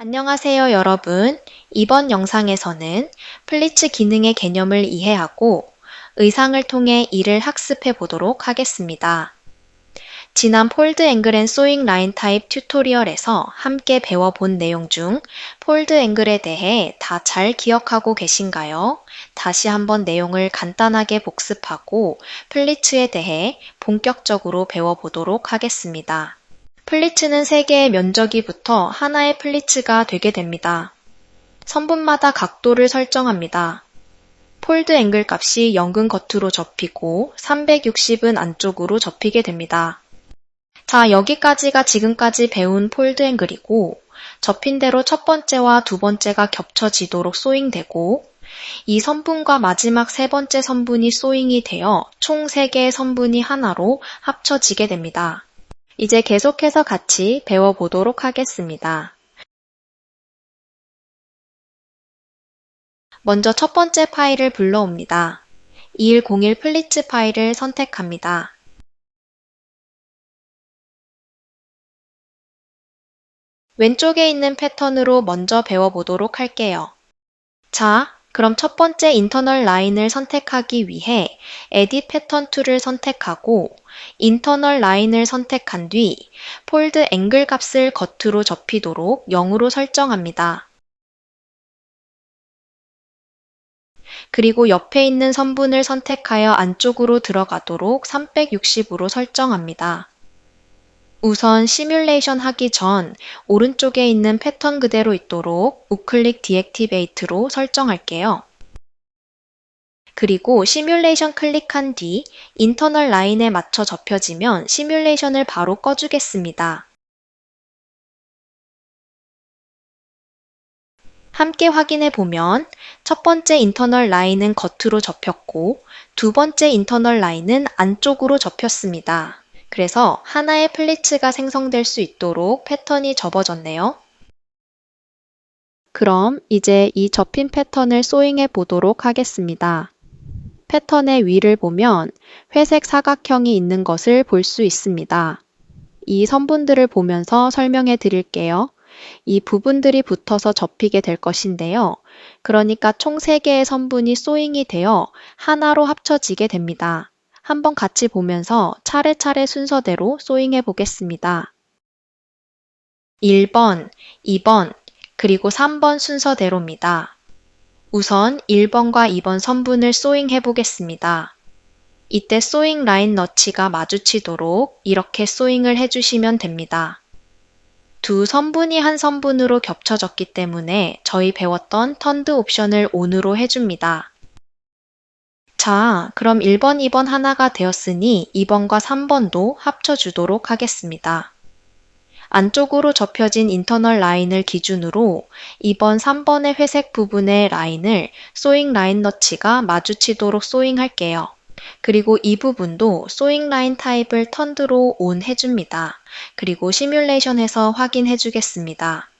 안녕하세요, 여러분. 이번 영상에서는 플리츠 기능의 개념을 이해하고 의상을 통해 이를 학습해 보도록 하겠습니다. 지난 폴드 앵글 앤 소잉 라인 타입 튜토리얼에서 함께 배워본 내용 중 폴드 앵글에 대해 다 잘 기억하고 계신가요? 다시 한번 내용을 간단하게 복습하고 플리츠에 대해 본격적으로 배워보도록 하겠습니다. 플리츠는 3개의 면적이부터 하나의 플리츠가 되게 됩니다. 선분마다 각도를 설정합니다. 폴드 앵글 값이 연근 겉으로 접히고 360은 안쪽으로 접히게 됩니다. 자, 여기까지가 지금까지 배운 폴드 앵글이고 접힌 대로 첫 번째와 두 번째가 겹쳐지도록 소잉되고 이 선분과 마지막 세 번째 선분이 소잉이 되어 총 3개의 선분이 하나로 합쳐지게 됩니다. 이제 계속해서 같이 배워보도록 하겠습니다. 먼저 첫 번째 파일을 불러옵니다. 2101 플리츠 파일을 선택합니다. 왼쪽에 있는 패턴으로 먼저 배워보도록 할게요. 자, 그럼 첫 번째 인터널 라인을 선택하기 위해 에딧 패턴 툴을 선택하고 인터널 라인을 선택한 뒤 폴드 앵글 값을 겉으로 접히도록 0으로 설정합니다. 그리고 옆에 있는 선분을 선택하여 안쪽으로 들어가도록 360으로 설정합니다. 우선 시뮬레이션 하기 전 오른쪽에 있는 패턴 그대로 있도록 우클릭 디액티베이트로 설정할게요. 그리고 시뮬레이션 클릭한 뒤 인터널 라인에 맞춰 접혀지면 시뮬레이션을 바로 꺼주겠습니다. 함께 확인해 보면 첫 번째 인터널 라인은 겉으로 접혔고 두 번째 인터널 라인은 안쪽으로 접혔습니다. 그래서 하나의 플리츠가 생성될 수 있도록 패턴이 접어졌네요. 그럼 이제 이 접힌 패턴을 소잉해 보도록 하겠습니다. 패턴의 위를 보면 회색 사각형이 있는 것을 볼 수 있습니다. 이 선분들을 보면서 설명해 드릴게요. 이 부분들이 붙어서 접히게 될 것인데요. 그러니까 총 3개의 선분이 소잉이 되어 하나로 합쳐지게 됩니다. 한번 같이 보면서 차례차례 순서대로 소잉해 보겠습니다. 1번, 2번, 그리고 3번 순서대로입니다. 우선 1번과 2번 선분을 소잉해 보겠습니다. 이때 소잉 라인 너치가 마주치도록 이렇게 소잉을 해주시면 됩니다. 두 선분이 한 선분으로 겹쳐졌기 때문에 저희 배웠던 턴드 옵션을 ON으로 해줍니다. 자, 그럼 1번, 2번 하나가 되었으니 2번과 3번도 합쳐주도록 하겠습니다. 안쪽으로 접혀진 인터널 라인을 기준으로 2번, 3번의 회색 부분의 라인을 소잉 라인 너치가 마주치도록 소잉할게요. 그리고 이 부분도 소잉 라인 타입을 턴드로 ON 해줍니다. 그리고 시뮬레이션에서 확인해 주겠습니다.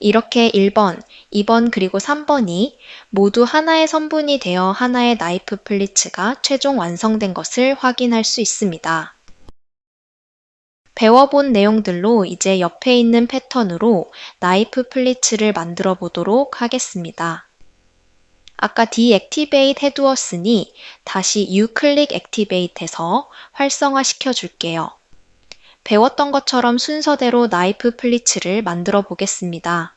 이렇게 1번, 2번 그리고 3번이 모두 하나의 선분이 되어 하나의 나이프 플리츠가 최종 완성된 것을 확인할 수 있습니다. 배워본 내용들로 이제 옆에 있는 패턴으로 나이프 플리츠를 만들어 보도록 하겠습니다. 아까 디액티베이트 해두었으니 다시 uClick Activate해서 활성화 시켜줄게요. 배웠던 것처럼 순서대로 나이프 플리츠를 만들어 보겠습니다.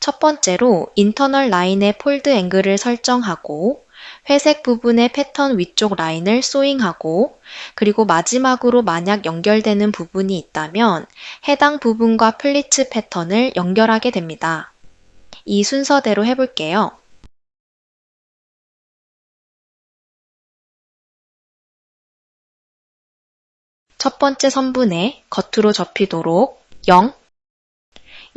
첫 번째로 인터널 라인의 폴드 앵글을 설정하고 회색 부분의 패턴 위쪽 라인을 소잉하고 그리고 마지막으로 만약 연결되는 부분이 있다면 해당 부분과 플리츠 패턴을 연결하게 됩니다. 이 순서대로 해볼게요. 첫 번째 선분에 겉으로 접히도록 0,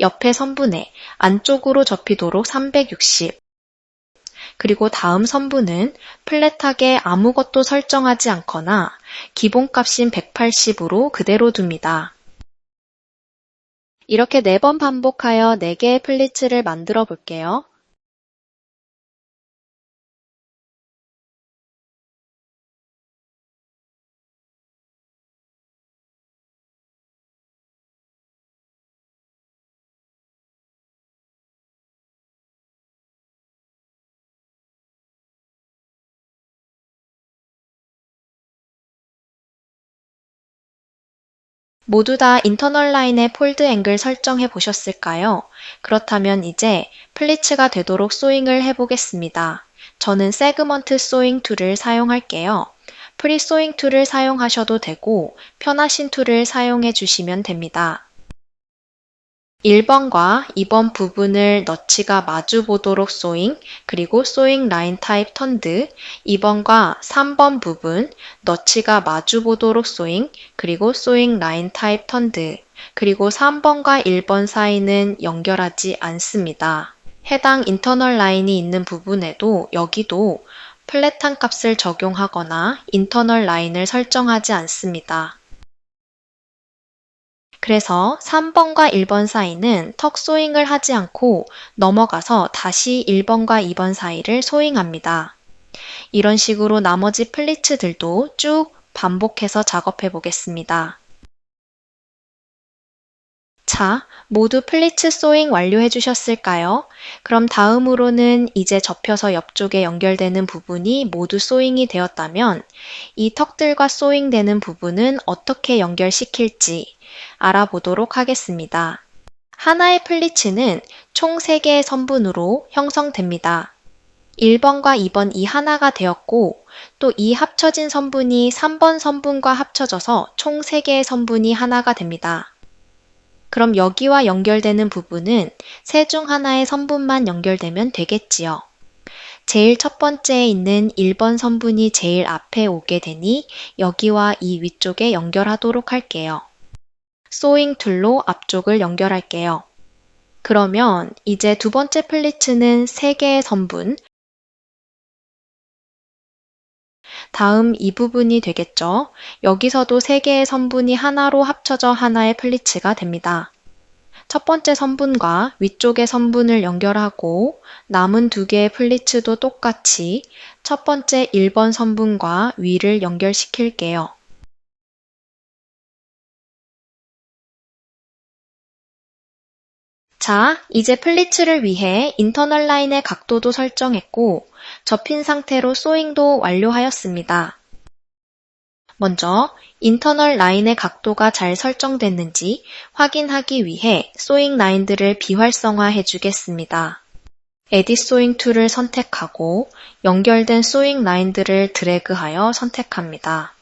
옆에 선분에 안쪽으로 접히도록 360, 그리고 다음 선분은 플랫하게 아무것도 설정하지 않거나 기본값인 180으로 그대로 둡니다. 이렇게 4번 반복하여 4개의 플리츠를 만들어 볼게요. 모두 다 인터널 라인의 폴드 앵글 설정해 보셨을까요? 그렇다면 이제 플리츠가 되도록 소잉을 해보겠습니다. 저는 세그먼트 소잉 툴을 사용할게요. 프리 소잉 툴을 사용하셔도 되고 편하신 툴을 사용해 주시면 됩니다. 1번과 2번 부분을 너치가 마주 보도록 소잉, 그리고 소잉 라인 타입 턴드, 2번과 3번 부분, 너치가 마주 보도록 소잉, 그리고 소잉 라인 타입 턴드, 그리고 3번과 1번 사이는 연결하지 않습니다. 해당 인터널 라인이 있는 부분에도 여기도 플랫한 값을 적용하거나 인터널 라인을 설정하지 않습니다. 그래서 3번과 1번 사이는 턱 소잉을 하지 않고 넘어가서 다시 1번과 2번 사이를 소잉합니다. 이런 식으로 나머지 플리츠들도 쭉 반복해서 작업해 보겠습니다. 자, 모두 플리츠 소잉 완료해 주셨을까요? 그럼 다음으로는 이제 접혀서 옆쪽에 연결되는 부분이 모두 소잉이 되었다면 이 턱들과 소잉되는 부분은 어떻게 연결시킬지 알아보도록 하겠습니다. 하나의 플리츠는 총 3개의 선분으로 형성됩니다. 1번과 2번 이 하나가 되었고 또 이 합쳐진 선분이 3번 선분과 합쳐져서 총 3개의 선분이 하나가 됩니다. 그럼 여기와 연결되는 부분은 셋 중 하나의 선분만 연결되면 되겠지요. 제일 첫 번째에 있는 1번 선분이 제일 앞에 오게 되니 여기와 이 위쪽에 연결하도록 할게요. 소잉 툴로 앞쪽을 연결할게요. 그러면 이제 두 번째 플리츠는 3개의 선분, 다음 이 부분이 되겠죠. 여기서도 3개의 선분이 하나로 합쳐져 하나의 플리츠가 됩니다. 첫 번째 선분과 위쪽의 선분을 연결하고 남은 2개의 플리츠도 똑같이 첫 번째 1번 선분과 위를 연결시킬게요. 자, 이제 플리츠를 위해 인터널 라인의 각도도 설정했고 접힌 상태로 소잉도 완료하였습니다. 먼저 인터널 라인의 각도가 잘 설정됐는지 확인하기 위해 소잉 라인들을 비활성화해 주겠습니다. 에딧 소잉 툴을 선택하고 연결된 소잉 라인들을 드래그하여 선택합니다.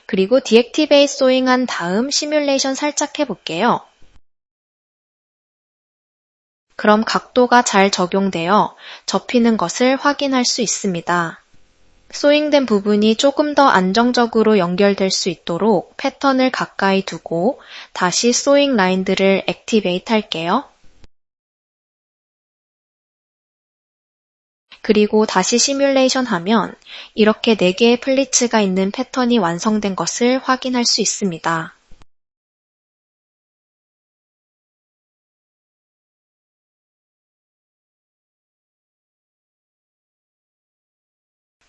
그리고 디액티베이트 소잉한 다음 시뮬레이션 살짝 해볼게요. 그럼 각도가 잘 적용되어 접히는 것을 확인할 수 있습니다. 소잉된 부분이 조금 더 안정적으로 연결될 수 있도록 패턴을 가까이 두고 다시 소잉 라인들을 액티베이트 할게요. 그리고 다시 시뮬레이션 하면 이렇게 4개의 플리츠가 있는 패턴이 완성된 것을 확인할 수 있습니다.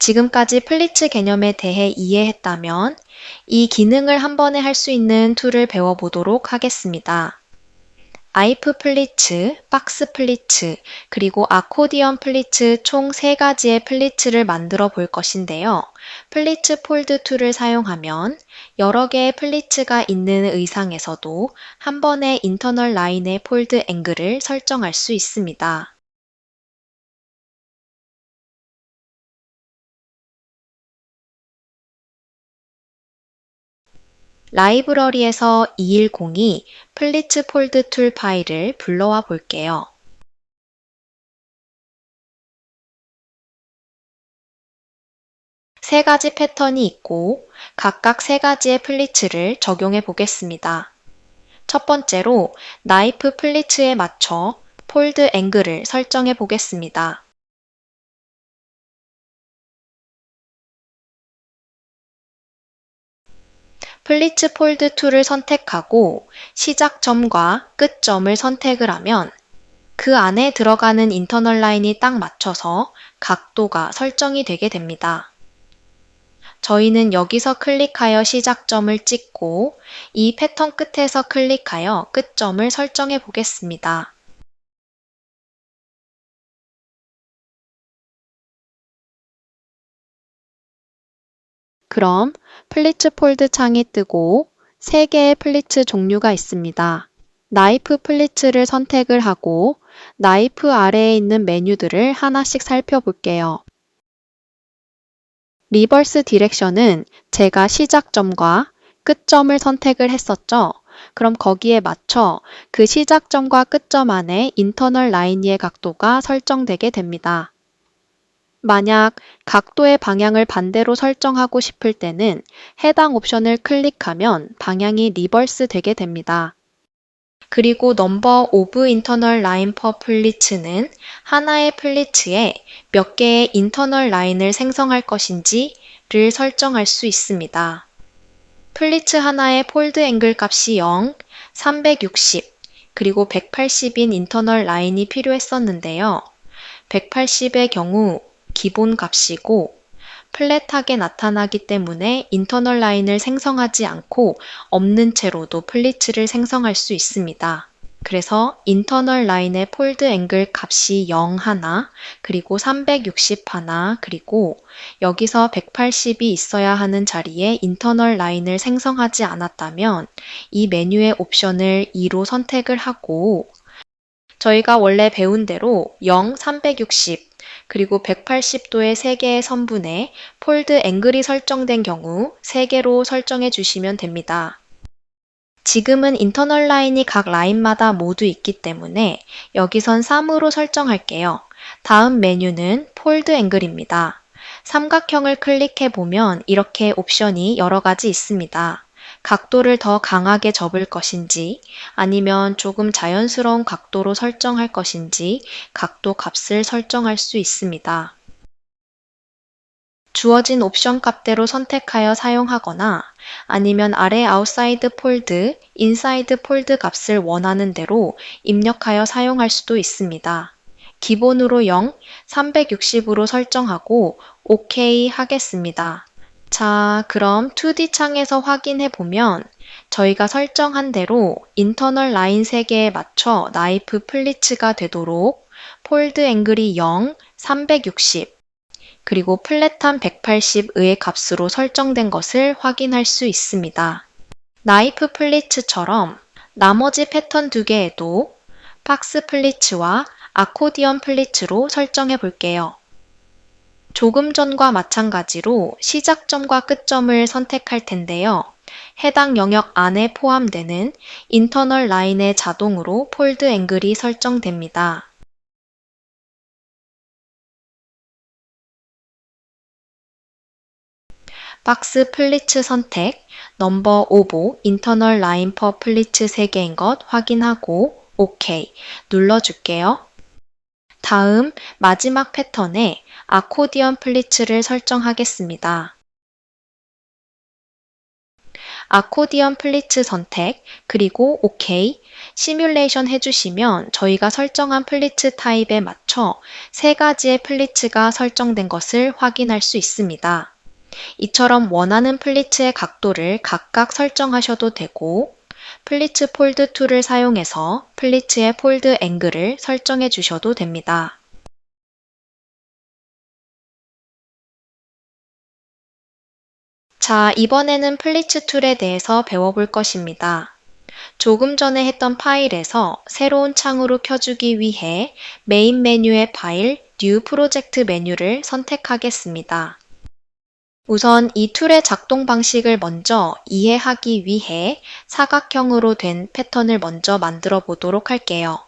지금까지 플리츠 개념에 대해 이해했다면 이 기능을 한 번에 할 수 있는 툴을 배워보도록 하겠습니다. 아이프 플리츠, 박스 플리츠, 그리고 아코디언 플리츠 총 3가지의 플리츠를 만들어 볼 것인데요. 플리츠 폴드 툴을 사용하면 여러 개의 플리츠가 있는 의상에서도 한 번에 인터널 라인의 폴드 앵글을 설정할 수 있습니다. 라이브러리에서 210이 플리츠 폴드 툴 파일을 불러와 볼게요. 세 가지 패턴이 있고 각각 3가지의 플리츠를 적용해 보겠습니다. 첫 번째로 나이프 플리츠에 맞춰 폴드 앵글을 설정해 보겠습니다. 플리츠 폴드 툴을 선택하고 시작점과 끝점을 선택을 하면 그 안에 들어가는 인터널 라인이 딱 맞춰서 각도가 설정이 되게 됩니다. 저희는 여기서 클릭하여 시작점을 찍고 이 패턴 끝에서 클릭하여 끝점을 설정해 보겠습니다. 그럼 플리츠 폴드 창이 뜨고 3개의 플리츠 종류가 있습니다. 나이프 플리츠를 선택을 하고 나이프 아래에 있는 메뉴들을 하나씩 살펴볼게요. 리버스 디렉션은 제가 시작점과 끝점을 선택을 했었죠. 그럼 거기에 맞춰 그 시작점과 끝점 안에 인터널 라인의 각도가 설정되게 됩니다. 만약 각도의 방향을 반대로 설정하고 싶을 때는 해당 옵션을 클릭하면 방향이 리버스 되게 됩니다. 그리고 넘버 오브 인터널 라인 퍼 플리츠는 하나의 플리츠에 몇 개의 인터널 라인을 생성할 것인지를 설정할 수 있습니다. 플리츠 하나의 폴드 앵글 값이 0, 360, 그리고 180인 인터널 라인이 필요했었는데요. 180의 경우 기본 값이고 플랫하게 나타나기 때문에 인터널 라인을 생성하지 않고 없는 채로도 플리츠를 생성할 수 있습니다. 그래서 인터널 라인의 폴드 앵글 값이 0 하나, 그리고 360 하나, 그리고 여기서 180이 있어야 하는 자리에 인터널 라인을 생성하지 않았다면 이 메뉴의 옵션을 2로 선택을 하고 저희가 원래 배운 대로 0, 360, 그리고 180도의 3개의 선분에 폴드 앵글이 설정된 경우 3개로 설정해 주시면 됩니다. 지금은 인터널 라인이 각 라인마다 모두 있기 때문에 여기선 3으로 설정할게요. 다음 메뉴는 폴드 앵글입니다. 삼각형을 클릭해 보면 이렇게 옵션이 여러 가지 있습니다. 각도를 더 강하게 접을 것인지 아니면 조금 자연스러운 각도로 설정할 것인지 각도 값을 설정할 수 있습니다. 주어진 옵션 값대로 선택하여 사용하거나 아니면 아래 아웃사이드 폴드, 인사이드 폴드 값을 원하는 대로 입력하여 사용할 수도 있습니다. 기본으로 0, 360으로 설정하고 OK 하겠습니다. 자, 그럼 2D 창에서 확인해 보면 저희가 설정한 대로 인터널 라인 3개에 맞춰 나이프 플리츠가 되도록 폴드 앵글이 0, 360, 그리고 플랫한 180의 값으로 설정된 것을 확인할 수 있습니다. 나이프 플리츠처럼 나머지 패턴 2개에도 박스 플리츠와 아코디언 플리츠로 설정해 볼게요. 조금 전과 마찬가지로 시작점과 끝점을 선택할 텐데요. 해당 영역 안에 포함되는 인터널 라인에 자동으로 폴드 앵글이 설정됩니다. 박스 플리츠 선택, 넘버 오브 인터널 라인 퍼 플리츠 3개인 것 확인하고 OK 눌러줄게요. 다음 마지막 패턴에 아코디언 플리츠를 설정하겠습니다. 아코디언 플리츠 선택, 그리고 OK, 시뮬레이션 해주시면 저희가 설정한 플리츠 타입에 맞춰 3가지의 플리츠가 설정된 것을 확인할 수 있습니다. 이처럼 원하는 플리츠의 각도를 각각 설정하셔도 되고 플리츠 폴드 툴을 사용해서 플리츠의 폴드 앵글을 설정해 주셔도 됩니다. 자, 이번에는 플리츠 툴에 대해서 배워볼 것입니다. 조금 전에 했던 파일에서 새로운 창으로 켜주기 위해 메인 메뉴의 파일, 뉴 프로젝트 메뉴를 선택하겠습니다. 우선 이 툴의 작동 방식을 먼저 이해하기 위해 사각형으로 된 패턴을 먼저 만들어 보도록 할게요.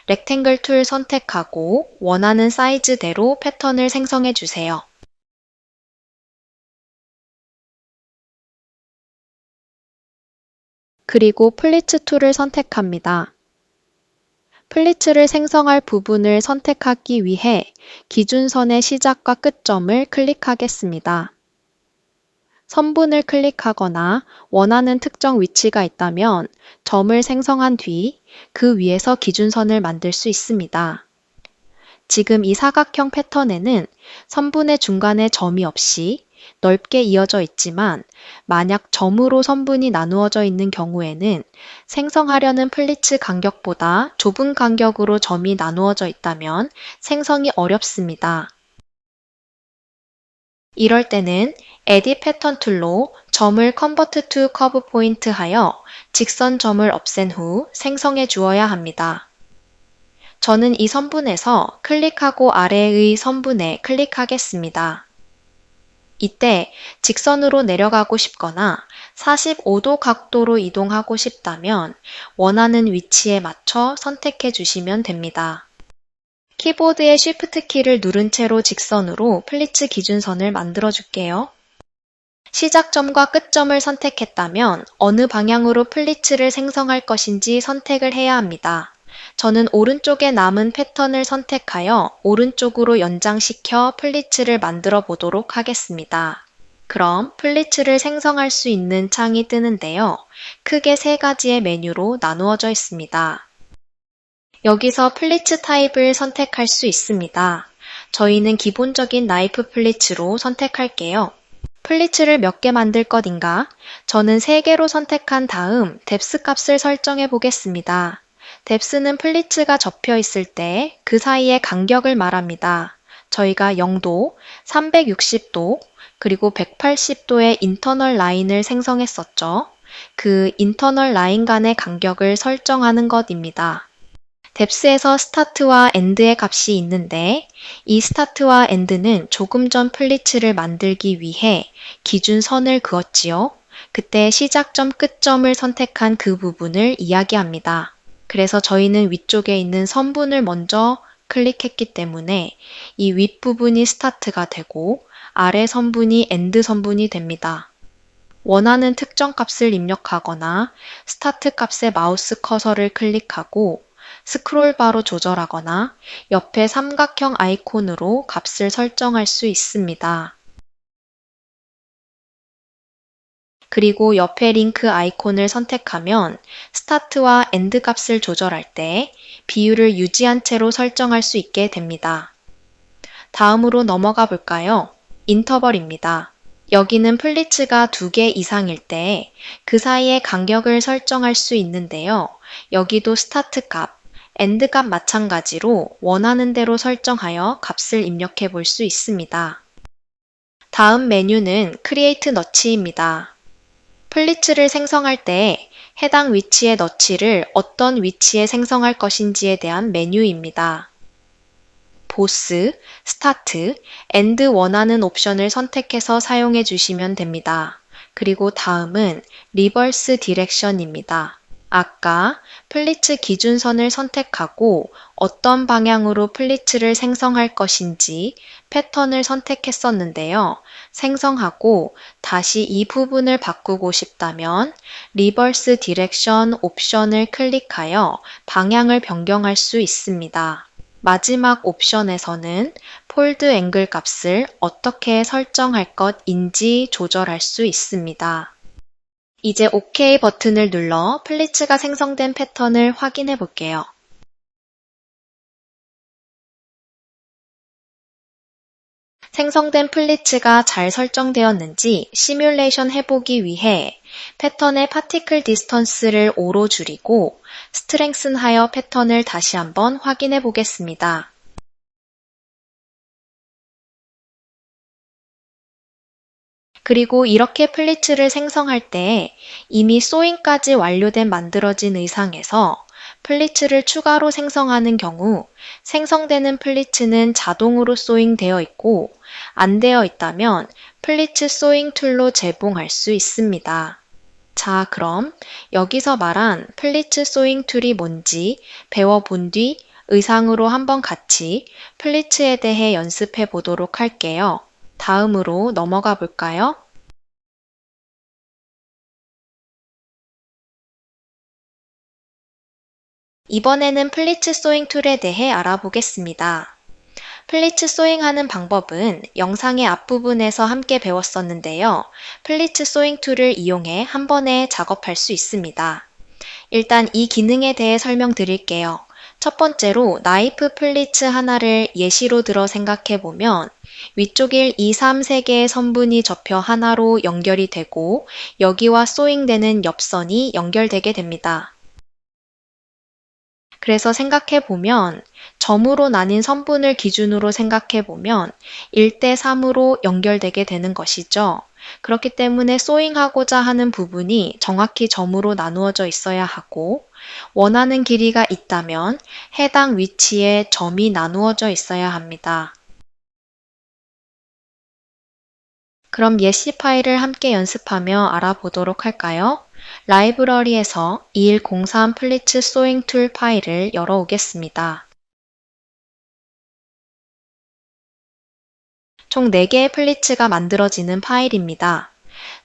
렉탱글 툴 선택하고 원하는 사이즈대로 패턴을 생성해 주세요. 그리고 플리츠 툴을 선택합니다. 플리츠를 생성할 부분을 선택하기 위해 기준선의 시작과 끝점을 클릭하겠습니다. 선분을 클릭하거나 원하는 특정 위치가 있다면 점을 생성한 뒤 그 위에서 기준선을 만들 수 있습니다. 지금 이 사각형 패턴에는 선분의 중간에 점이 없이 넓게 이어져 있지만 만약 점으로 선분이 나누어져 있는 경우에는 생성하려는 플리츠 간격보다 좁은 간격으로 점이 나누어져 있다면 생성이 어렵습니다. 이럴 때는 에딧 패턴 툴로 점을 convert to curve point 하여 직선 점을 없앤 후 생성해 주어야 합니다. 저는 이 선분에서 클릭하고 아래의 선분에 클릭하겠습니다. 이때 직선으로 내려가고 싶거나 45도 각도로 이동하고 싶다면 원하는 위치에 맞춰 선택해 주시면 됩니다. 키보드의 Shift 키를 누른 채로 직선으로 플리츠 기준선을 만들어 줄게요. 시작점과 끝점을 선택했다면 어느 방향으로 플리츠를 생성할 것인지 선택을 해야 합니다. 저는 오른쪽에 남은 패턴을 선택하여 오른쪽으로 연장시켜 플리츠를 만들어 보도록 하겠습니다. 그럼 플리츠를 생성할 수 있는 창이 뜨는데요. 크게 세 가지의 메뉴로 나누어져 있습니다. 여기서 플리츠 타입을 선택할 수 있습니다. 저희는 기본적인 나이프 플리츠로 선택할게요. 플리츠를 몇 개 만들 것인가? 저는 3개로 선택한 다음 뎁스 값을 설정해 보겠습니다. 뎁스는 플리츠가 접혀 있을 때 그 사이의 간격을 말합니다. 저희가 0도, 360도, 그리고 180도의 인터널 라인을 생성했었죠. 그 인터널 라인 간의 간격을 설정하는 것입니다. 뎁스에서 스타트와 엔드의 값이 있는데 이 스타트와 엔드는 조금 전 플리츠를 만들기 위해 기준선을 그었지요. 그때 시작점, 끝점을 선택한 그 부분을 이야기합니다. 그래서 저희는 위쪽에 있는 선분을 먼저 클릭했기 때문에 이 윗부분이 스타트가 되고 아래 선분이 엔드 선분이 됩니다. 원하는 특정 값을 입력하거나 스타트 값에 마우스 커서를 클릭하고 스크롤바로 조절하거나 옆에 삼각형 아이콘으로 값을 설정할 수 있습니다. 그리고 옆에 링크 아이콘을 선택하면 스타트와 엔드 값을 조절할 때 비율을 유지한 채로 설정할 수 있게 됩니다. 다음으로 넘어가 볼까요? 인터벌입니다. 여기는 플리츠가 2개 이상일 때 그 사이의 간격을 설정할 수 있는데요. 여기도 스타트 값, 엔드 값 마찬가지로 원하는 대로 설정하여 값을 입력해 볼 수 있습니다. 다음 메뉴는 크리에이트 너치입니다. 플리츠를 생성할 때 해당 위치의 너치를 어떤 위치에 생성할 것인지에 대한 메뉴입니다. 보스, 스타트, 엔드 원하는 옵션을 선택해서 사용해 주시면 됩니다. 그리고 다음은 리버스 디렉션입니다. 아까 플리츠 기준선을 선택하고 어떤 방향으로 플리츠를 생성할 것인지 패턴을 선택했었는데요. 생성하고 다시 이 부분을 바꾸고 싶다면 리버스 디렉션 옵션을 클릭하여 방향을 변경할 수 있습니다. 마지막 옵션에서는 폴드 앵글 값을 어떻게 설정할 것인지 조절할 수 있습니다. 이제 OK 버튼을 눌러 플리츠가 생성된 패턴을 확인해 볼게요. 생성된 플리츠가 잘 설정되었는지 시뮬레이션 해보기 위해 패턴의 파티클 디스턴스를 5로 줄이고 스트렝슨 하여 패턴을 다시 한번 확인해 보겠습니다. 그리고 이렇게 플리츠를 생성할 때 이미 소잉까지 완료된 만들어진 의상에서 플리츠를 추가로 생성하는 경우 생성되는 플리츠는 자동으로 소잉되어 있고 안 되어 있다면 플리츠 소잉 툴로 제봉할 수 있습니다. 자, 그럼 여기서 말한 플리츠 소잉 툴이 뭔지 배워본 뒤 의상으로 한번 같이 플리츠에 대해 연습해 보도록 할게요. 다음으로 넘어가 볼까요? 이번에는 플리츠 소잉 툴에 대해 알아보겠습니다. 플리츠 소잉하는 방법은 영상의 앞부분에서 함께 배웠었는데요. 플리츠 소잉 툴을 이용해 한 번에 작업할 수 있습니다. 일단 이 기능에 대해 설명드릴게요. 첫 번째로 나이프 플리츠 하나를 예시로 들어 생각해 보면 위쪽 1, 2, 3, 3개의 선분이 접혀 하나로 연결이 되고 여기와 소잉되는 옆선이 연결되게 됩니다. 그래서 생각해 보면 점으로 나뉜 선분을 기준으로 생각해 보면 1대 3으로 연결되게 되는 것이죠. 그렇기 때문에 소잉하고자 하는 부분이 정확히 점으로 나누어져 있어야 하고 원하는 길이가 있다면 해당 위치에 점이 나누어져 있어야 합니다. 그럼 예시 파일을 함께 연습하며 알아보도록 할까요? 라이브러리에서 2103 플리츠 소잉 툴 파일을 열어오겠습니다. 총 4개의 플리츠가 만들어지는 파일입니다.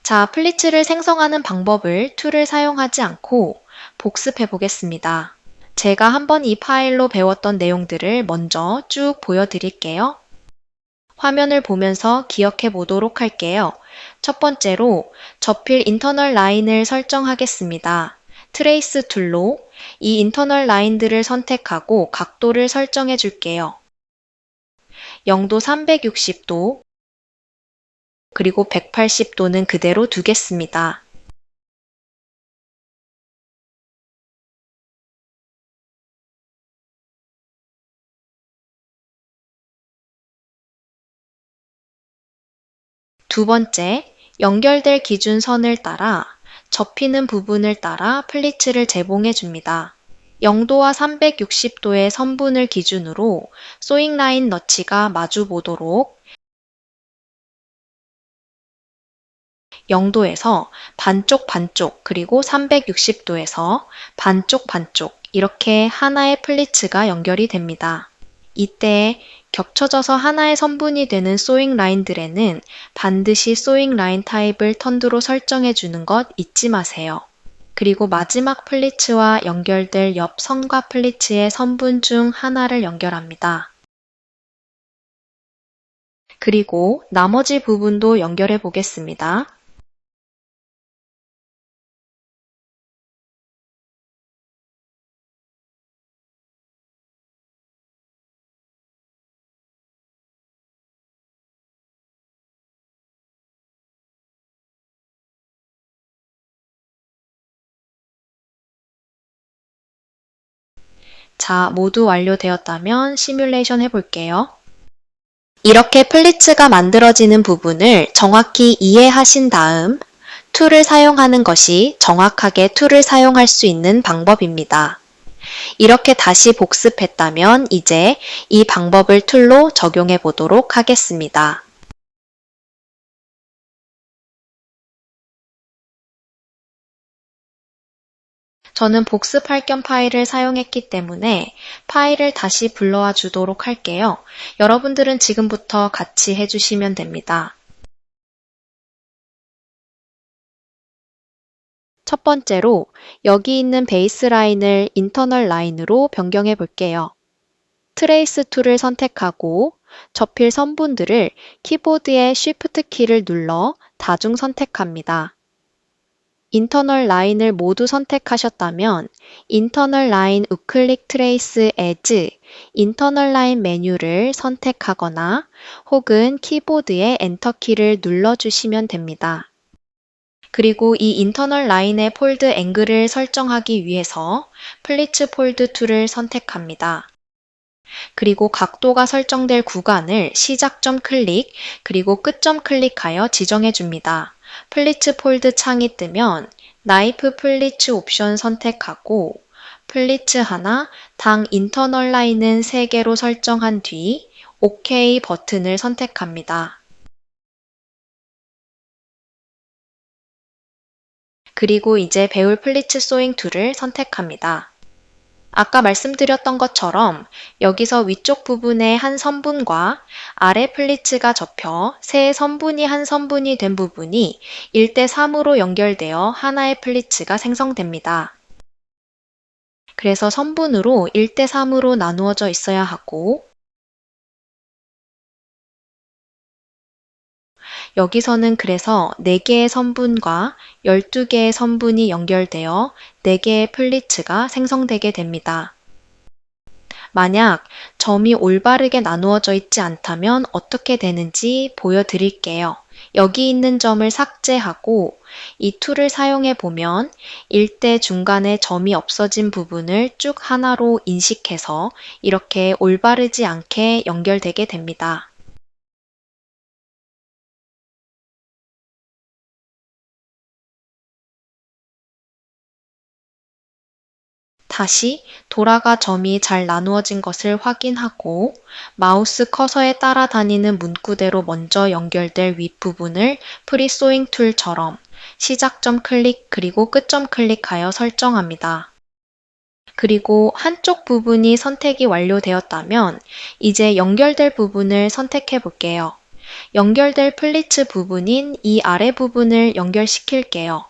자, 플리츠를 생성하는 방법을 툴을 사용하지 않고 복습해 보겠습니다. 제가 한번 이 파일로 배웠던 내용들을 먼저 쭉 보여드릴게요. 화면을 보면서 기억해 보도록 할게요. 첫 번째로 접힐 인터널 라인을 설정하겠습니다. 트레이스 툴로 이 인터널 라인들을 선택하고 각도를 설정해 줄게요. 0도 360도 그리고 180도는 그대로 두겠습니다. 두 번째, 연결될 기준선을 따라 접히는 부분을 따라 플리츠를 재봉해 줍니다. 0도와 360도의 선분을 기준으로 소잉 라인 너치가 마주 보도록 0도에서 반쪽 반쪽 그리고 360도에서 반쪽 반쪽 이렇게 하나의 플리츠가 연결이 됩니다. 이때 겹쳐져서 하나의 선분이 되는 소잉 라인들에는 반드시 소잉 라인 타입을 턴드로 설정해 주는 것 잊지 마세요. 그리고 마지막 플리츠와 연결될 옆 선과 플리츠의 선분 중 하나를 연결합니다. 그리고 나머지 부분도 연결해 보겠습니다. 자, 모두 완료되었다면 시뮬레이션 해볼게요. 이렇게 플리츠가 만들어지는 부분을 정확히 이해하신 다음 툴을 사용하는 것이 정확하게 툴을 사용할 수 있는 방법입니다. 이렇게 다시 복습했다면 이제 이 방법을 툴로 적용해 보도록 하겠습니다. 저는 복습할 겸 파일을 사용했기 때문에 파일을 다시 불러와 주도록 할게요. 여러분들은 지금부터 같이 해주시면 됩니다. 첫 번째로 여기 있는 베이스 라인을 인터널 라인으로 변경해 볼게요. 트레이스 툴을 선택하고 접힐 선분들을 키보드의 Shift 키를 눌러 다중 선택합니다. 인터널 라인을 모두 선택하셨다면 인터널 라인 우클릭 트레이스 에즈 인터널 라인 메뉴를 선택하거나 혹은 키보드의 엔터 키를 눌러주시면 됩니다. 그리고 이 인터널 라인의 폴드 앵글을 설정하기 위해서 플리츠 폴드 툴을 선택합니다. 그리고 각도가 설정될 구간을 시작점 클릭 그리고 끝점 클릭하여 지정해 줍니다. 플리츠 폴드 창이 뜨면 나이프 플리츠 옵션 선택하고 플리츠 하나, 당 인터널 라인은 3개로 설정한 뒤 OK 버튼을 선택합니다. 그리고 이제 배울 플리츠 소잉 툴을 선택합니다. 아까 말씀드렸던 것처럼 여기서 위쪽 부분의 한 선분과 아래 플리츠가 접혀 세 선분이 한 선분이 된 부분이 1대 3으로 연결되어 하나의 플리츠가 생성됩니다. 그래서 선분으로 1대 3으로 나누어져 있어야 하고 여기서는 그래서 4개의 선분과 12개의 선분이 연결되어 4개의 플리츠가 생성되게 됩니다. 만약 점이 올바르게 나누어져 있지 않다면 어떻게 되는지 보여드릴게요. 여기 있는 점을 삭제하고 이 툴을 사용해 보면 일대 중간에 점이 없어진 부분을 쭉 하나로 인식해서 이렇게 올바르지 않게 연결되게 됩니다. 다시 돌아가 점이 잘 나누어진 것을 확인하고 마우스 커서에 따라다니는 문구대로 먼저 연결될 윗부분을 프리소잉 툴처럼 시작점 클릭 그리고 끝점 클릭하여 설정합니다. 그리고 한쪽 부분이 선택이 완료되었다면 이제 연결될 부분을 선택해 볼게요. 연결될 플리츠 부분인 이 아래 부분을 연결시킬게요.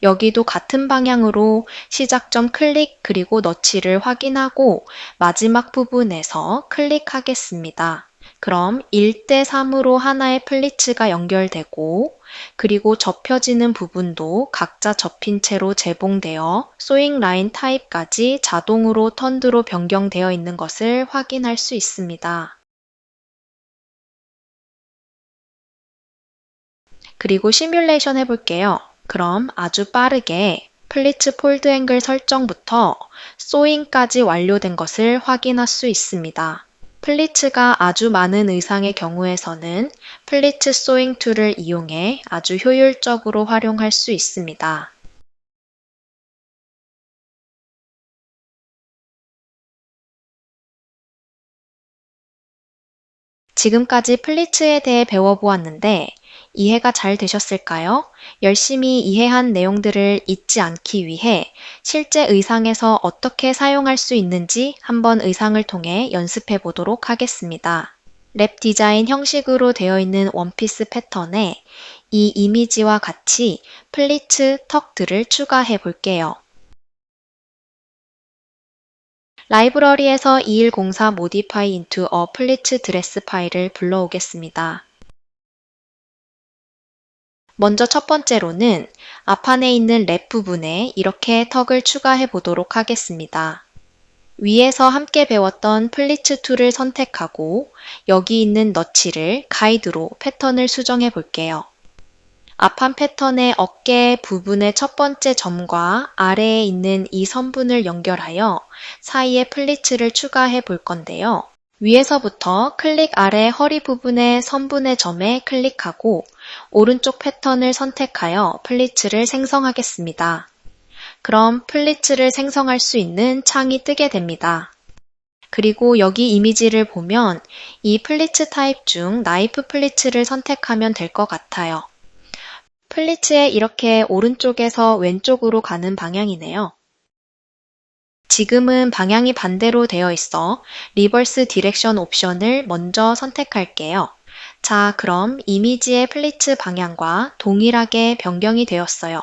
여기도 같은 방향으로 시작점 클릭 그리고 너치를 확인하고 마지막 부분에서 클릭하겠습니다. 그럼 1대 3으로 하나의 플리츠가 연결되고 그리고 접혀지는 부분도 각자 접힌 채로 재봉되어 소잉 라인 타입까지 자동으로 턴드로 변경되어 있는 것을 확인할 수 있습니다. 그리고 시뮬레이션 해볼게요. 그럼 아주 빠르게 플리츠 폴드 앵글 설정부터 소잉까지 완료된 것을 확인할 수 있습니다. 플리츠가 아주 많은 의상의 경우에서는 플리츠 소잉 툴을 이용해 아주 효율적으로 활용할 수 있습니다. 지금까지 플리츠에 대해 배워보았는데 이해가 잘 되셨을까요? 열심히 이해한 내용들을 잊지 않기 위해 실제 의상에서 어떻게 사용할 수 있는지 한번 의상을 통해 연습해 보도록 하겠습니다. 랩 디자인 형식으로 되어 있는 원피스 패턴에 이 이미지와 같이 플리츠 턱들을 추가해 볼게요. 라이브러리에서 2104 Modify into a Pleats Dress 파일을 불러오겠습니다. 먼저 첫 번째로는 앞판에 있는 랩 부분에 이렇게 턱을 추가해 보도록 하겠습니다. 위에서 함께 배웠던 플리츠 툴을 선택하고 여기 있는 너치를 가이드로 패턴을 수정해 볼게요. 앞판 패턴의 어깨 부분의 첫 번째 점과 아래에 있는 이 선분을 연결하여 사이에 플리츠를 추가해 볼 건데요. 위에서부터 클릭 아래 허리 부분의 선분의 점에 클릭하고 오른쪽 패턴을 선택하여 플리츠를 생성하겠습니다. 그럼 플리츠를 생성할 수 있는 창이 뜨게 됩니다. 그리고 여기 이미지를 보면 이 플리츠 타입 중 나이프 플리츠를 선택하면 될 것 같아요. 플리츠에 이렇게 오른쪽에서 왼쪽으로 가는 방향이네요. 지금은 방향이 반대로 되어 있어 리버스 디렉션 옵션을 먼저 선택할게요. 자, 그럼 이미지의 플리츠 방향과 동일하게 변경이 되었어요.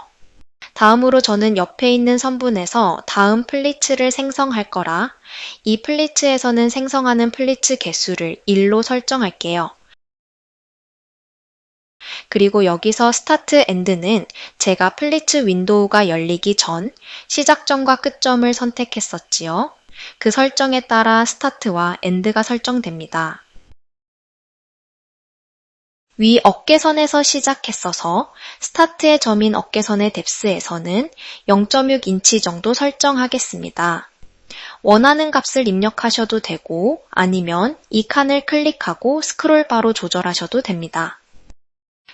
다음으로 저는 옆에 있는 선분에서 다음 플리츠를 생성할 거라 이 플리츠에서는 생성하는 플리츠 개수를 1로 설정할게요. 그리고 여기서 스타트 엔드는 제가 플리츠 윈도우가 열리기 전 시작점과 끝점을 선택했었지요. 그 설정에 따라 스타트와 엔드가 설정됩니다. 위 어깨선에서 시작했어서 스타트의 점인 어깨선의 뎁스에서는 0.6인치 정도 설정하겠습니다. 원하는 값을 입력하셔도 되고 아니면 이 칸을 클릭하고 스크롤바로 조절하셔도 됩니다.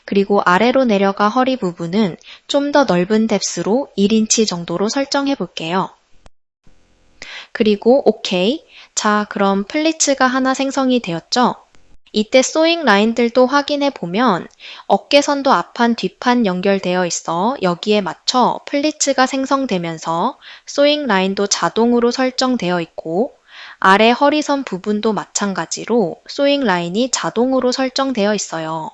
그리고 아래로 내려가 허리 부분은 좀 더 넓은 뎁스로 1인치 정도로 설정해 볼게요. 그리고 OK. 자, 그럼 플리츠가 하나 생성이 되었죠? 이때 소잉 라인들도 확인해 보면 어깨선도 앞판 뒷판 연결되어 있어 여기에 맞춰 플리츠가 생성되면서 소잉 라인도 자동으로 설정되어 있고 아래 허리선 부분도 마찬가지로 소잉 라인이 자동으로 설정되어 있어요.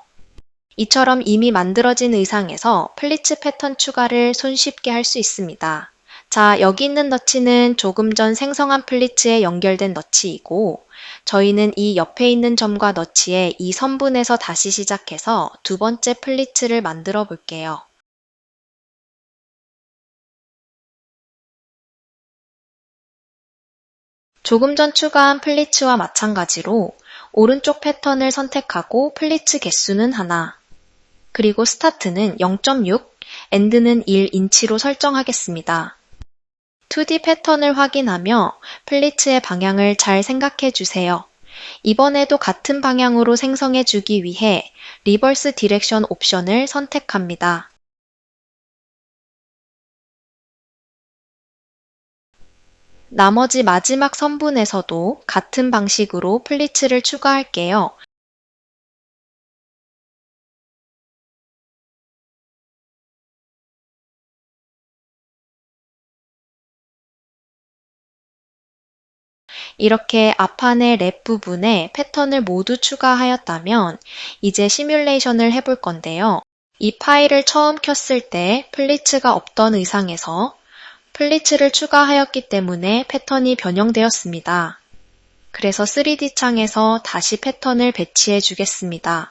이처럼 이미 만들어진 의상에서 플리츠 패턴 추가를 손쉽게 할 수 있습니다. 자, 여기 있는 너치는 조금 전 생성한 플리츠에 연결된 너치이고 저희는 이 옆에 있는 점과 너치의 이 선분에서 다시 시작해서 두 번째 플리츠를 만들어 볼게요. 조금 전 추가한 플리츠와 마찬가지로 오른쪽 패턴을 선택하고 플리츠 개수는 하나, 그리고 스타트는 0.6, 엔드는 1인치로 설정하겠습니다. 2D 패턴을 확인하며 플리츠의 방향을 잘 생각해 주세요. 이번에도 같은 방향으로 생성해 주기 위해 리버스 디렉션 옵션을 선택합니다. 나머지 마지막 선분에서도 같은 방식으로 플리츠를 추가할게요. 이렇게 앞판의 랩 부분에 패턴을 모두 추가하였다면 이제 시뮬레이션을 해볼 건데요. 이 파일을 처음 켰을 때 플리츠가 없던 의상에서 플리츠를 추가하였기 때문에 패턴이 변형되었습니다. 그래서 3D 창에서 다시 패턴을 배치해 주겠습니다.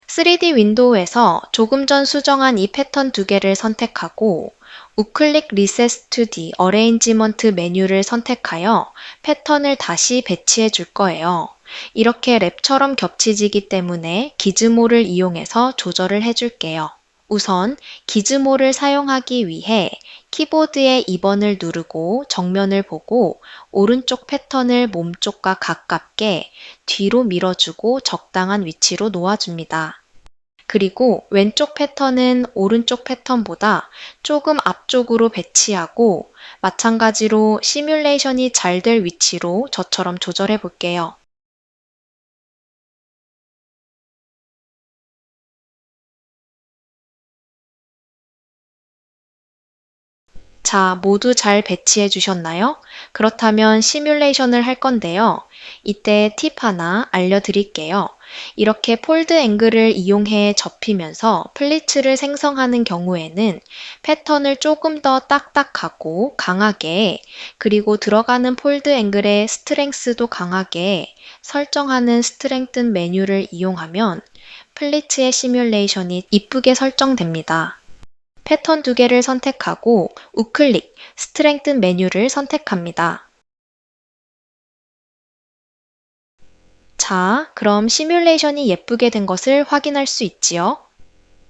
3D 윈도우에서 조금 전 수정한 이 패턴 두 개를 선택하고 우클릭 리셋 2D 어레인지먼트 메뉴를 선택하여 패턴을 다시 배치해 줄 거예요. 이렇게 랩처럼 겹치지기 때문에 기즈모를 이용해서 조절을 해줄게요. 우선 기즈모를 사용하기 위해 키보드의 2번을 누르고 정면을 보고 오른쪽 패턴을 몸쪽과 가깝게 뒤로 밀어주고 적당한 위치로 놓아줍니다. 그리고 왼쪽 패턴은 오른쪽 패턴보다 조금 앞쪽으로 배치하고 마찬가지로 시뮬레이션이 잘 될 위치로 저처럼 조절해 볼게요. 자, 모두 잘 배치해 주셨나요? 그렇다면 시뮬레이션을 할 건데요. 이때 팁 하나 알려드릴게요. 이렇게 폴드 앵글을 이용해 접히면서 플리츠를 생성하는 경우에는 패턴을 조금 더 딱딱하고 강하게, 그리고 들어가는 폴드 앵글의 스트렝스도 강하게 설정하는 스트렝튼 메뉴를 이용하면 플리츠의 시뮬레이션이 이쁘게 설정됩니다. 패턴 두 개를 선택하고 우클릭, 스트렝튼 메뉴를 선택합니다. 자, 그럼 시뮬레이션이 예쁘게 된 것을 확인할 수 있지요?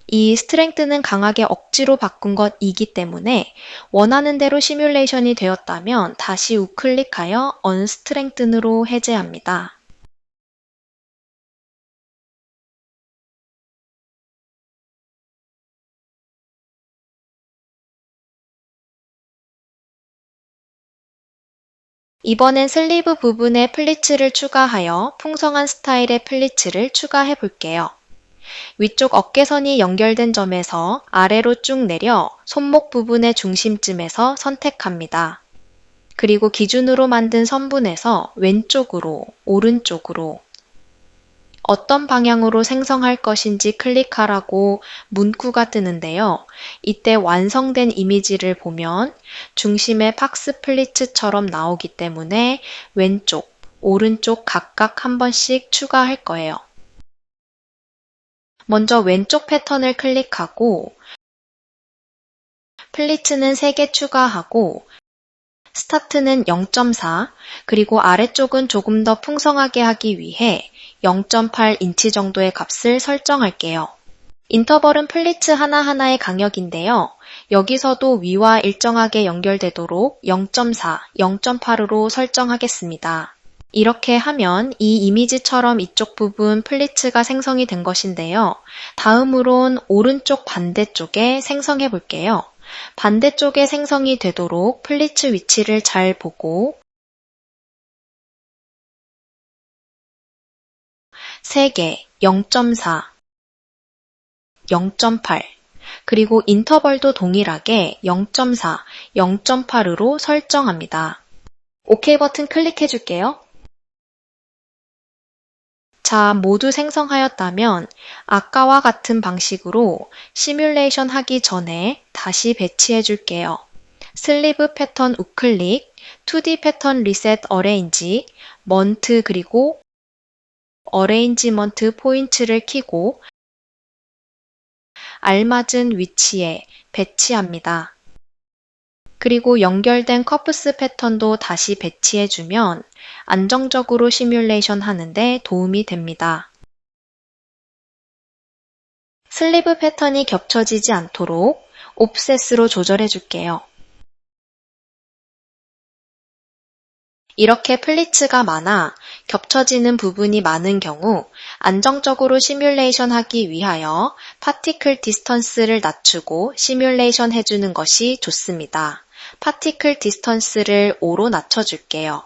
이 스트렝튼은 강하게 억지로 바꾼 것이기 때문에 원하는 대로 시뮬레이션이 되었다면 다시 우클릭하여 언스트렝튼으로 해제합니다. 이번엔 슬리브 부분에 플리츠를 추가하여 풍성한 스타일의 플리츠를 추가해 볼게요. 위쪽 어깨선이 연결된 점에서 아래로 쭉 내려 손목 부분의 중심쯤에서 선택합니다. 그리고 기준으로 만든 선분에서 왼쪽으로, 오른쪽으로 어떤 방향으로 생성할 것인지 클릭하라고 문구가 뜨는데요. 이때 완성된 이미지를 보면 중심에 팍스 플리츠처럼 나오기 때문에 왼쪽, 오른쪽 각각 한 번씩 추가할 거예요. 먼저 왼쪽 패턴을 클릭하고 플리츠는 3개 추가하고 스타트는 0.4, 그리고 아래쪽은 조금 더 풍성하게 하기 위해 0.8인치 정도의 값을 설정할게요. 인터벌은 플리츠 하나하나의 간격인데요. 여기서도 위와 일정하게 연결되도록 0.4, 0.8으로 설정하겠습니다. 이렇게 하면 이 이미지처럼 이쪽 부분 플리츠가 생성이 된 것인데요. 다음으론 오른쪽 반대쪽에 생성해 볼게요. 반대쪽에 생성이 되도록 플리츠 위치를 잘 보고 3개, 0.4, 0.8, 그리고 인터벌도 동일하게 0.4, 0.8으로 설정합니다. OK 버튼 클릭해 줄게요. 자, 모두 생성하였다면 아까와 같은 방식으로 시뮬레이션 하기 전에 다시 배치해 줄게요. 슬리브 패턴 우클릭, 2D 패턴 리셋 어레인지, 먼트 그리고 어레인지먼트 포인트를 켜고 알맞은 위치에 배치합니다. 그리고 연결된 커프스 패턴도 다시 배치해주면 안정적으로 시뮬레이션 하는데 도움이 됩니다. 슬리브 패턴이 겹쳐지지 않도록 옵셋으로 조절해 줄게요. 이렇게 플리츠가 많아 겹쳐지는 부분이 많은 경우 안정적으로 시뮬레이션 하기 위하여 파티클 디스턴스를 낮추고 시뮬레이션 해주는 것이 좋습니다. 파티클 디스턴스를 5로 낮춰줄게요.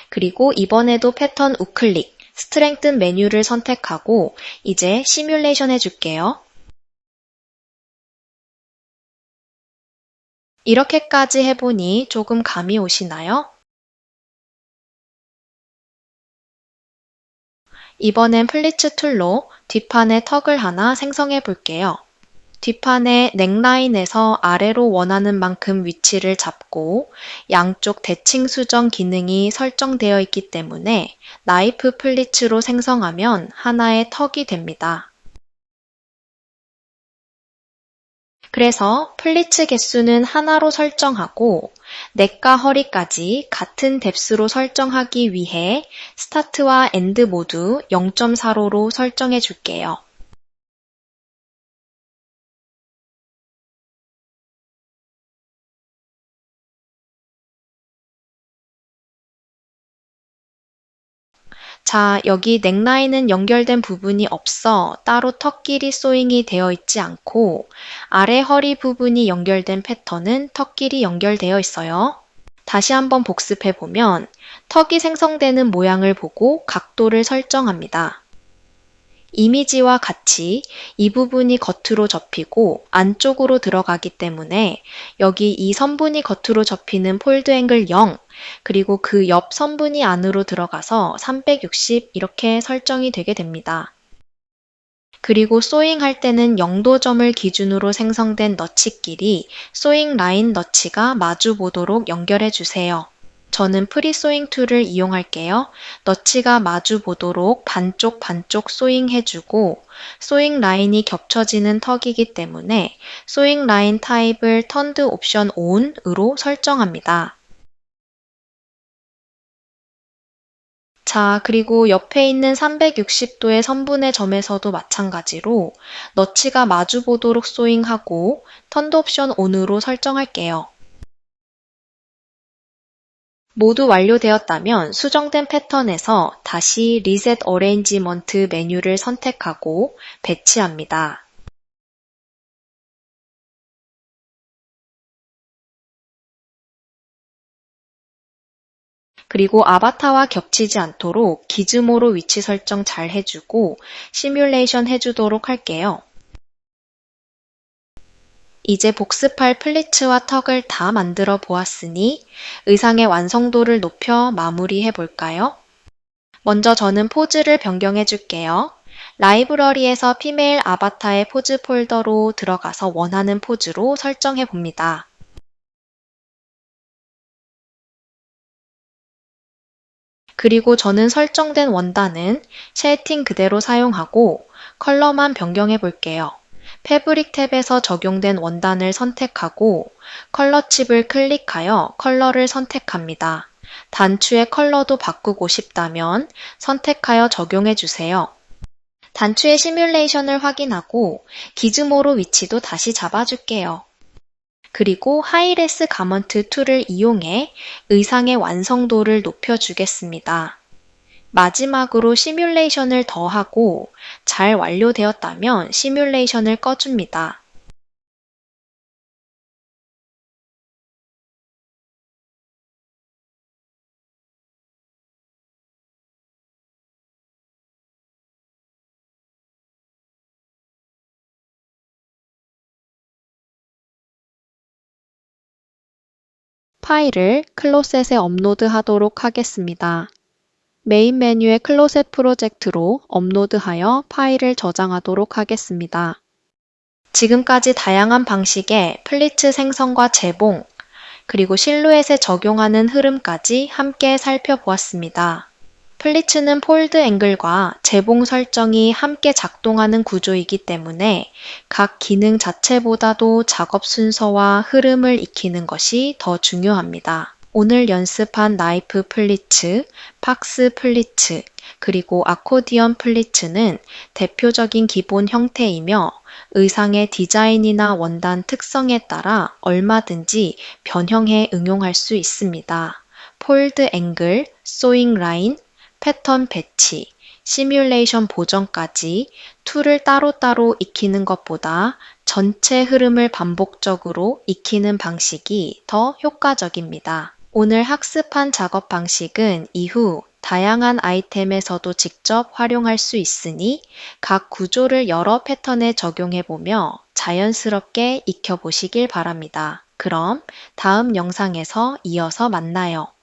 그리고 이번에도 패턴 우클릭, 스트렝튼 메뉴를 선택하고 이제 시뮬레이션 해줄게요. 이렇게까지 해보니 조금 감이 오시나요? 이번엔 플리츠 툴로 뒷판에 턱을 하나 생성해 볼게요. 뒷판의 넥라인에서 아래로 원하는 만큼 위치를 잡고 양쪽 대칭 수정 기능이 설정되어 있기 때문에 나이프 플리츠로 생성하면 하나의 턱이 됩니다. 그래서 플리츠 개수는 하나로 설정하고 넥과 허리까지 같은 뎁스로 설정하기 위해 스타트와 엔드 모두 0.45로 설정해 줄게요. 자, 여기 넥라인은 연결된 부분이 없어 따로 턱끼리 소잉이 되어 있지 않고 아래 허리 부분이 연결된 패턴은 턱끼리 연결되어 있어요. 다시 한번 복습해 보면 턱이 생성되는 모양을 보고 각도를 설정합니다. 이미지와 같이 이 부분이 겉으로 접히고 안쪽으로 들어가기 때문에 여기 이 선분이 겉으로 접히는 폴드 앵글 0, 그리고 그 옆 선분이 안으로 들어가서 360 이렇게 설정이 되게 됩니다. 그리고 소잉 할 때는 0도점을 기준으로 생성된 너치끼리 소잉 라인 너치가 마주 보도록 연결해 주세요. 저는 프리소잉 툴을 이용할게요. 너치가 마주 보도록 반쪽 소잉 해주고 소잉 라인이 겹쳐지는 턱이기 때문에 소잉 라인 타입을 턴드 옵션 ON으로 설정합니다. 자, 그리고 옆에 있는 360도의 선분의 점에서도 마찬가지로 너치가 마주 보도록 소잉하고 턴드 옵션 ON으로 설정할게요. 모두 완료되었다면 수정된 패턴에서 다시 리셋 어레인지먼트 메뉴를 선택하고 배치합니다. 그리고 아바타와 겹치지 않도록 기즈모로 위치 설정 잘 해주고 시뮬레이션 해주도록 할게요. 이제 복습할 플리츠와 턱을 다 만들어 보았으니 의상의 완성도를 높여 마무리해 볼까요? 먼저 저는 포즈를 변경해 줄게요. 라이브러리에서 피메일 아바타의 포즈 폴더로 들어가서 원하는 포즈로 설정해 봅니다. 그리고 저는 설정된 원단은 쉘팅 그대로 사용하고 컬러만 변경해 볼게요. 패브릭 탭에서 적용된 원단을 선택하고 컬러 칩을 클릭하여 컬러를 선택합니다. 단추의 컬러도 바꾸고 싶다면 선택하여 적용해 주세요. 단추의 시뮬레이션을 확인하고 기즈모로 위치도 다시 잡아줄게요. 그리고 하이레스 가먼트 툴을 이용해 의상의 완성도를 높여주겠습니다. 마지막으로 시뮬레이션을 더하고 잘 완료되었다면 시뮬레이션을 꺼줍니다. 파일을 클로셋에 업로드하도록 하겠습니다. 메인 메뉴의 클로셋 프로젝트로 업로드하여 파일을 저장하도록 하겠습니다. 지금까지 다양한 방식의 플리츠 생성과 재봉, 그리고 실루엣에 적용하는 흐름까지 함께 살펴보았습니다. 플리츠는 폴드 앵글과 재봉 설정이 함께 작동하는 구조이기 때문에 각 기능 자체보다도 작업 순서와 흐름을 익히는 것이 더 중요합니다. 오늘 연습한 나이프 플리츠, 팍스 플리츠, 그리고 아코디언 플리츠는 대표적인 기본 형태이며 의상의 디자인이나 원단 특성에 따라 얼마든지 변형해 응용할 수 있습니다. 폴드 앵글, 소잉 라인, 패턴 배치, 시뮬레이션 보정까지 툴을 따로따로 익히는 것보다 전체 흐름을 반복적으로 익히는 방식이 더 효과적입니다. 오늘 학습한 작업 방식은 이후 다양한 아이템에서도 직접 활용할 수 있으니 각 구조를 여러 패턴에 적용해보며 자연스럽게 익혀보시길 바랍니다. 그럼 다음 영상에서 이어서 만나요.